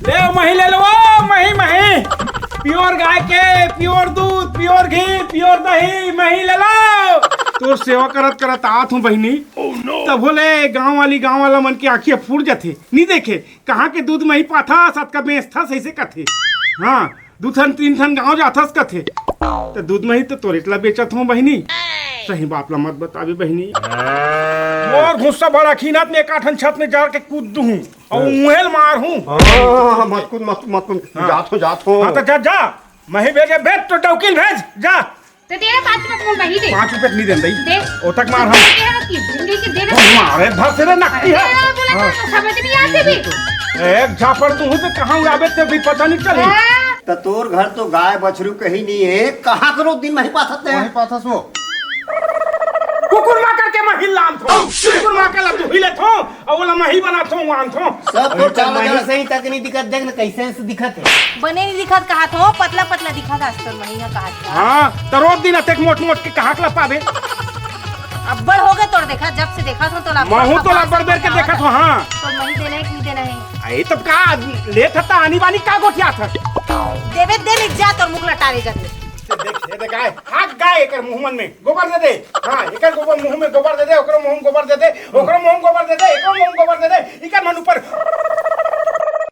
ले मही ले लो मही मही प्योर गाय के प्योर दूध प्योर घी प्योर दही मही ले लो। तो सेवा करत करत आत हूँ बहनी तब बोले गांव वाला मन की आँखियाँ फूट जाते नहीं देखे कहाँ के दूध मही पाथा सत का बेच था सही से कथे। हाँ 2 ठन 3 ठन गाँव जाथस कथे तो दूध मही तो तोरेटला बेचत हूँ बहनी। सही बाप ला मत बताबी बहनी और गुस्सा बड़ा खीनात में 1 8 छत में जा के कूद दूं और मुहेल मार हूं। मत कूद मत कूद जात हो। हाँ तो जा मही भेजे भेज तो डौकील भेज जा। तो तेरे 5 रुपए मही दे 5 रुपए नहीं देंदई दे ओ तक मार हम जिंदगी के दे दे मारे धर से नकली है समझ नहीं आती भी एक झापड़ तू तो कहां उड़ाबे ते भी पता नहीं चली। तो तोर घर तो गाय बछरू कहीं नहीं है कहाँ करो दिन मही पाथत है पाथस वो कुकुर मार करके मही लाम थो कुकुर मार के ला तू हिले थो और वाला मही बना थो वान थो सब तो चाल वजह से ही तक नहीं दिखत देख ना कैसे से दिखत है बने नहीं दिखत कहा तो पतला पतला दिखा था अस्तर मही ना कहा। हां तो रोज दिन अतक मोट मोट के कहां ला पावे अब्बड़ हो गए तोड़ देखा जब से देखा था तो ला महू तो लब्बड़ बेर के देखा थो। हां तो मही देना है कि नहीं देना है आई तब का ले था आनी बानी का गोठिया था देवे दे लिख जा तो मुख लटारे जाते देख ये गाय हाथ गाय एकर मुंह में गोबर दे दे। हां एकर गोबर मुंह में गोबर दे दे ओकर मुंह में गोबर दे दे ओकर मुंह में गोबर दे दे एकर मुंह में गोबर दे दे इकर मन ऊपर